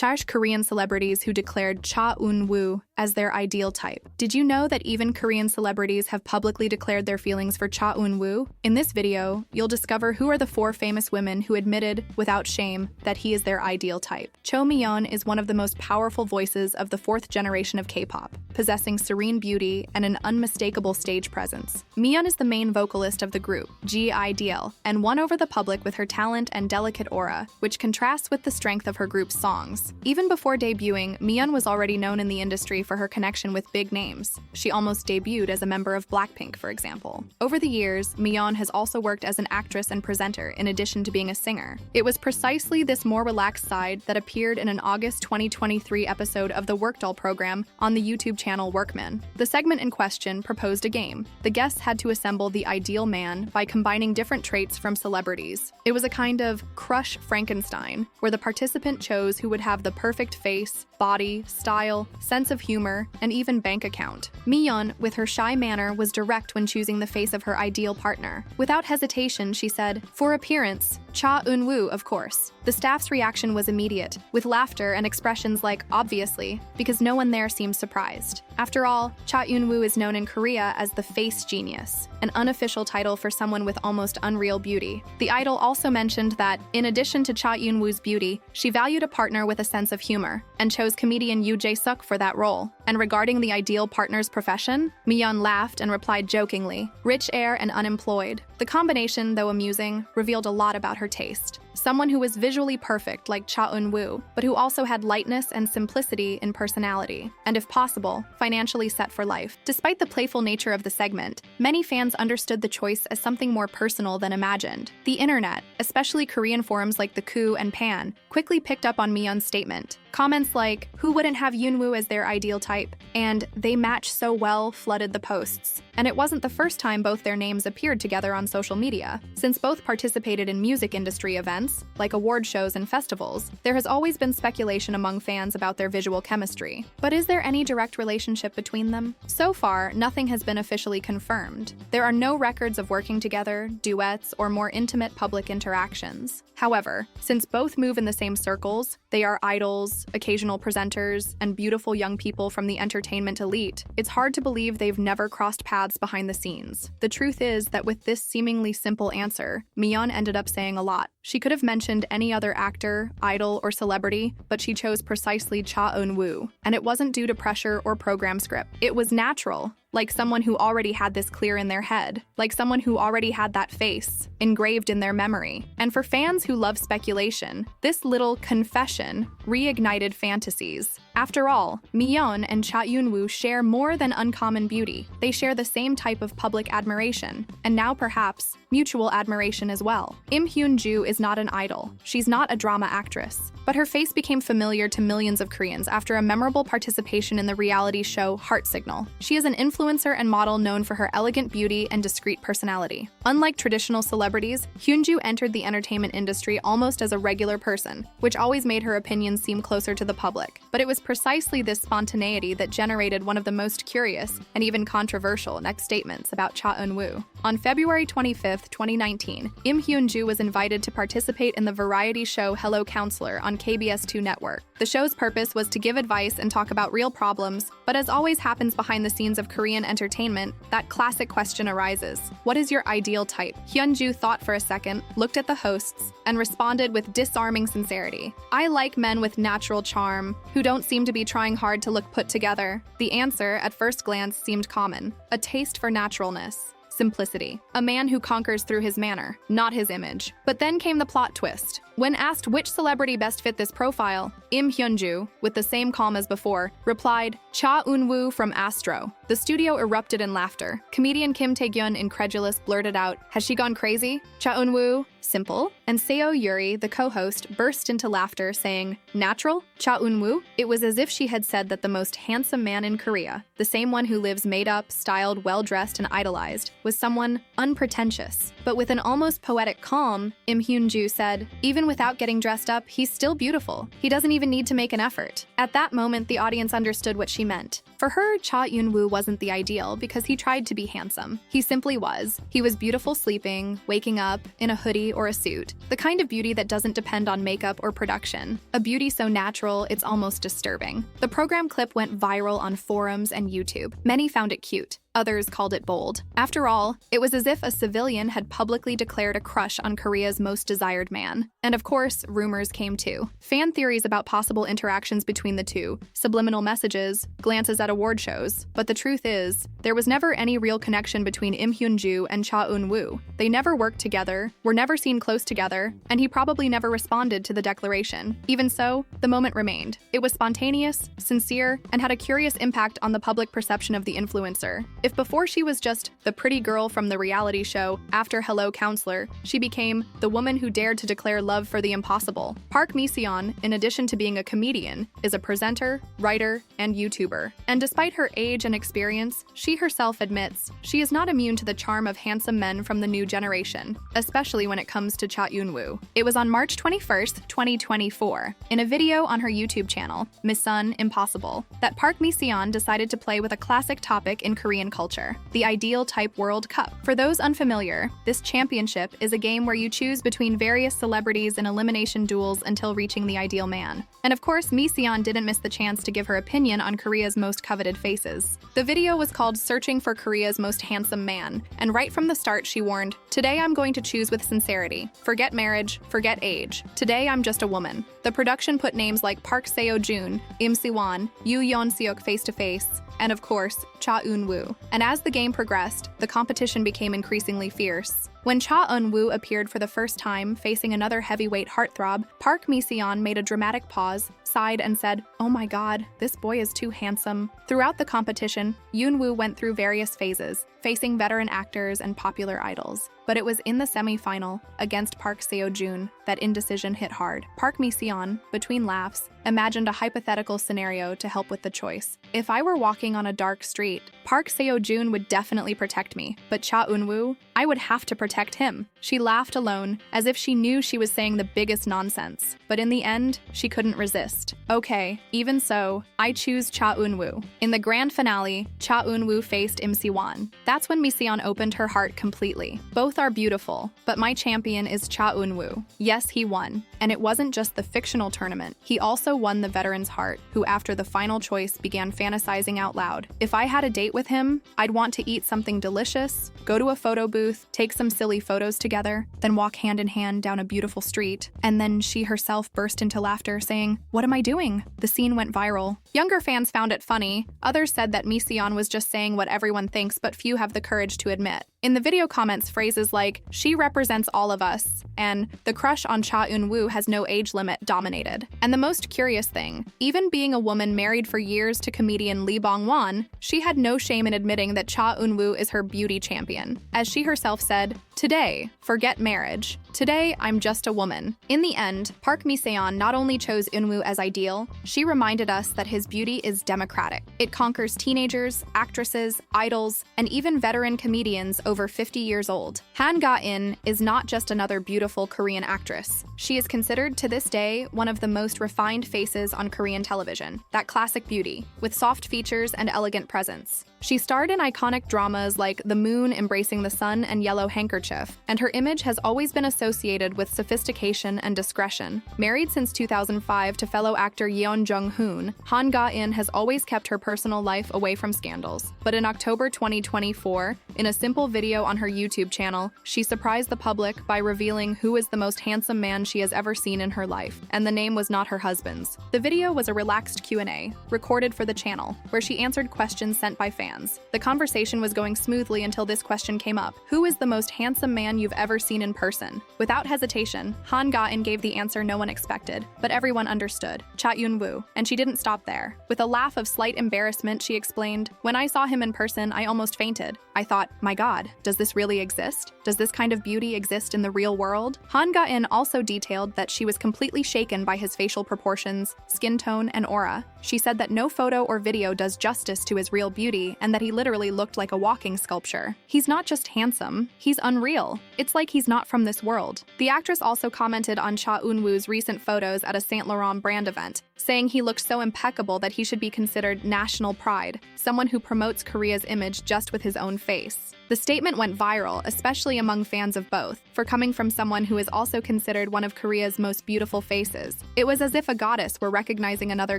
Charge Korean celebrities who declared Cha Eun-woo as their ideal type. Did you know that even Korean celebrities have publicly declared their feelings for Cha Eun-woo? In this video, you'll discover who are the 4 famous women who admitted, without shame, that he is their ideal type. Mi-yeon is one of the most powerful voices of the 4th generation of K-pop, possessing serene beauty and an unmistakable stage presence. Miyeon is the main vocalist of the group, GIDL, and won over the public with her talent and delicate aura, which contrasts with the strength of her group's songs. Even before debuting, Miyeon was already known in the industry for her connection with big names. She almost debuted as a member of Blackpink, for example. Over the years, Miyeon has also worked as an actress and presenter in addition to being a singer. It was precisely this more relaxed side that appeared in an August 2023 episode of the Work Doll program on the YouTube channel Workman. The segment in question proposed a game. The guests had to assemble the ideal man by combining different traits from celebrities. It was a kind of crush Frankenstein, where the participant chose who would have the perfect face, body, style, sense of humor, and even bank account. Miyeon, with her shy manner, was direct when choosing the face of her ideal partner. Without hesitation, she said, "For appearance, Cha Eun-woo, of course." The staff's reaction was immediate, with laughter and expressions like "obviously," because no one there seemed surprised. After all, Cha Eun-woo is known in Korea as the face genius, an unofficial title for someone with almost unreal beauty. The idol also mentioned that, in addition to Cha Eun-woo's beauty, she valued a partner with a sense of humor, and chose comedian Yoo Jae-suk for that role. And regarding the ideal partner's profession, Miyeon laughed and replied jokingly, "Rich heir and unemployed." The combination, though amusing, revealed a lot about her taste. Someone who was visually perfect like Cha Eun-woo, but who also had lightness and simplicity in personality, and if possible, financially set for life. Despite the playful nature of the segment, many fans understood the choice as something more personal than imagined. The internet, especially Korean forums like the Koo and Pan, quickly picked up on Miyeon's statement. Comments like, "Who wouldn't have Yoonwoo as their ideal type?" and "They match so well" flooded the posts. And it wasn't the first time both their names appeared together on social media. Since both participated in music industry events, like award shows and festivals, there has always been speculation among fans about their visual chemistry. But is there any direct relationship between them? So far, nothing has been officially confirmed. There are no records of working together, duets, or more intimate public interactions. However, since both move in the same circles, they are idols, occasional presenters, and beautiful young people from the entertainment elite, it's hard to believe they've never crossed paths behind the scenes. The truth is that with this seemingly simple answer, Miyeon ended up saying a lot. She could have mentioned any other actor, idol, or celebrity, but she chose precisely Cha Eun-woo. And it wasn't due to pressure or program script. It was natural. Like someone who already had this clear in their head, like someone who already had that face engraved in their memory. And for fans who love speculation, this little confession reignited fantasies. After all, Miyeon and Cha Eun-woo share more than uncommon beauty. They share the same type of public admiration, and now perhaps mutual admiration as well. Hyun-joo is not an idol. She's not a drama actress. But her face became familiar to millions of Koreans after a memorable participation in the reality show Heart Signal. She is an influencer and model known for her elegant beauty and discreet personality. Unlike traditional celebrities, Hyun-joo entered the entertainment industry almost as a regular person, which always made her opinions seem closer to the public. But it was precisely this spontaneity that generated one of the most curious and even controversial next statements about Cha Eun-woo. On February 25, 2019, Hyun-joo was invited to participate in the variety show Hello Counselor on KBS2 network. The show's purpose was to give advice and talk about real problems, but as always happens behind the scenes of Korean entertainment, that classic question arises. What is your ideal type? Hyun-joo thought for a second, looked at the hosts, and responded with disarming sincerity. "I like men with natural charm, who don't seem to be trying hard to look put together." The answer, at first glance, seemed common. A taste for naturalness. Simplicity. A man who conquers through his manner, not his image. But then came the plot twist. When asked which celebrity best fit this profile, Hyun-joo, with the same calm as before, replied, "Cha Eun-woo from Astro." The studio erupted in laughter. Comedian Kim Tae-gyun, incredulous, blurted out, "Has she gone crazy? Cha Eun-woo? Simple?" And Seo Yuri, the co-host, burst into laughter, saying, "Natural? Cha Eun-woo?" It was as if she had said that the most handsome man in Korea, the same one who lives made up, styled, well-dressed, and idolized, was someone unpretentious. But with an almost poetic calm, Hyun-joo said, "Even without getting dressed up, he's still beautiful. He doesn't even need to make an effort." At that moment, the audience understood what she meant. For her, Cha Eun-woo wasn't wasn't the ideal because he tried to be handsome. He simply was. He was beautiful sleeping, waking up, in a hoodie or a suit. The kind of beauty that doesn't depend on makeup or production. A beauty so natural, it's almost disturbing. The program clip went viral on forums and YouTube. Many found it cute. Others called it bold. After all, it was as if a civilian had publicly declared a crush on Korea's most desired man. And of course, rumors came too. Fan theories about possible interactions between the two, subliminal messages, glances at award shows. But the truth is, there was never any real connection between Hyun-joo and Cha Eun-woo. They never worked together, were never seen close together, and he probably never responded to the declaration. Even so, the moment remained. It was spontaneous, sincere, and had a curious impact on the public perception of the influencer. If before she was just the pretty girl from the reality show After Hello Counselor, she became the woman who dared to declare love for the impossible. Park Mi-seon, in addition to being a comedian, is a presenter, writer, and YouTuber. And despite her age and experience, she herself admits she is not immune to the charm of handsome men from the new generation, especially when it comes to Cha Eun-woo. It was on March 21st, 2024, in a video on her YouTube channel, Mi-seon Impossible, that Park Mi-seon decided to play with a classic topic in Korean culture, the Ideal Type World Cup. For those unfamiliar, this championship is a game where you choose between various celebrities in elimination duels until reaching the ideal man. And of course, Mi-seon didn't miss the chance to give her opinion on Korea's most coveted faces. The video was called Searching for Korea's Most Handsome Man, and right from the start she warned, "Today I'm going to choose with sincerity. Forget marriage, forget age. Today I'm just a woman." The production put names like Park Seo-joon, Im Si-won, Yoo Yeon-seok face to face, and of course, Cha Eun-woo. And as the game progressed, the competition became increasingly fierce. When Cha Eun-woo appeared for the first time, facing another heavyweight heartthrob, Park Mi-seon made a dramatic pause, sighed, and said, "Oh my god, this boy is too handsome." Throughout the competition, Eun-woo went through various phases, facing veteran actors and popular idols. But it was in the semi-final, against Park Seo-joon, that indecision hit hard. Park Mi-seon, between laughs, imagined a hypothetical scenario to help with the choice. "If I were walking on a dark street, Park Seo-joon would definitely protect me, but Cha Eun-woo, I would have to protect him." She laughed alone, as if she knew she was saying the biggest nonsense. But in the end, she couldn't resist. "Okay, even so, I choose Cha Eun-woo." In the grand finale, Cha Eun-woo faced Im Si-won. That's when Mi-seon opened her heart completely. "Both are beautiful, but my champion is Cha Eun-woo." Yes, he won. And it wasn't just the fictional tournament. He also won the veteran's heart, who after the final choice began fantasizing out loud. "If I had a date with him, I'd want to eat something delicious, go to a photo booth, take some silly photos together, then walk hand in hand down a beautiful street." And then she herself burst into laughter, saying, "What am I doing?" The scene went viral. Younger fans found it funny. Others said that Mi-seon was just saying what everyone thinks, but few have the courage to admit. In the video comments, phrases like, "She represents all of us," and "The crush on Cha Eun-woo has no age limit" dominated. And the most curious thing, even being a woman married for years to comedian Lee Bong-won, she had no shame in admitting that Cha Eun-woo is her beauty champion. As she herself said, "Today, forget marriage. Today, I'm just a woman." In the end, Park Mi-seon not only chose Eun-woo as ideal, she reminded us that his beauty is democratic. It conquers teenagers, actresses, idols, and even veteran comedians over 50 years old. Han Ga-in is not just another beautiful Korean actress. She is considered to this day one of the most refined faces on Korean television, that classic beauty, with soft features and elegant presence. She starred in iconic dramas like The Moon Embracing the Sun and Yellow Handkerchief, and her image has always been associated with sophistication and discretion. Married since 2005 to fellow actor Yeon Jung-hoon, Han Ga-in has always kept her personal life away from scandals. But in October 2024, in a simple video on her YouTube channel, she surprised the public by revealing who is the most handsome man she has ever seen in her life, and the name was not her husband's. The video was a relaxed Q&A, recorded for the channel, where she answered questions sent by fans. The conversation was going smoothly until this question came up. "Who is the most handsome man you've ever seen in person?" Without hesitation, Han Ga-in gave the answer no one expected, but everyone understood: Cha Eun-woo. And she didn't stop there. With a laugh of slight embarrassment, she explained, "When I saw him in person, I almost fainted. I thought, my god, does this really exist? Does this kind of beauty exist in the real world?" Han Ga-in also detailed that she was completely shaken by his facial proportions, skin tone, and aura. She said that no photo or video does justice to his real beauty, and that he literally looked like a walking sculpture. "He's not just handsome, he's unreal. It's like he's not from this world." world. The actress also commented on Cha Eun-woo's recent photos at a Saint Laurent brand event, saying he looked so impeccable that he should be considered national pride, someone who promotes Korea's image just with his own face. The statement went viral, especially among fans of both, for coming from someone who is also considered one of Korea's most beautiful faces. It was as if a goddess were recognizing another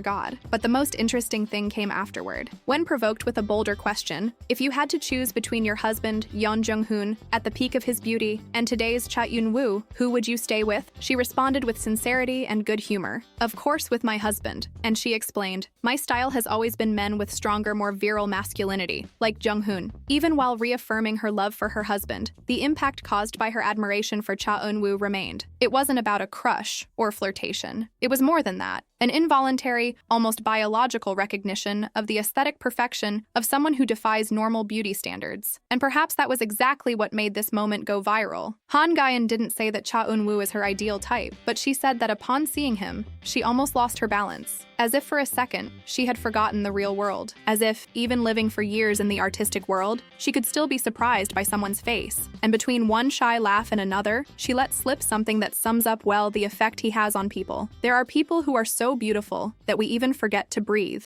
god. But the most interesting thing came afterward. When provoked with a bolder question, if you had to choose between your husband, Yeon Jung-hoon, at the peak of his beauty, and today's Cha Eun-woo, who would you stay with? She responded with sincerity and good humor. Of course with my husband. And she explained, my style has always been men with stronger, more virile masculinity, like Jung-hoon. Even while reaffirming her love for her husband, the impact caused by her admiration for Cha Eun-woo remained. It wasn't about a crush or flirtation. It was more than that. An involuntary, almost biological recognition of the aesthetic perfection of someone who defies normal beauty standards. And perhaps that was exactly what made this moment go viral. Han Gaeun didn't say that Cha Eun-woo is her ideal type, but she said that upon seeing him, she almost lost her balance. As if for a second, she had forgotten the real world. As if, even living for years in the artistic world, she could still be surprised by someone's face. And between one shy laugh and another, she let slip something that sums up well the effect he has on people. There are people who are so beautiful that we even forget to breathe.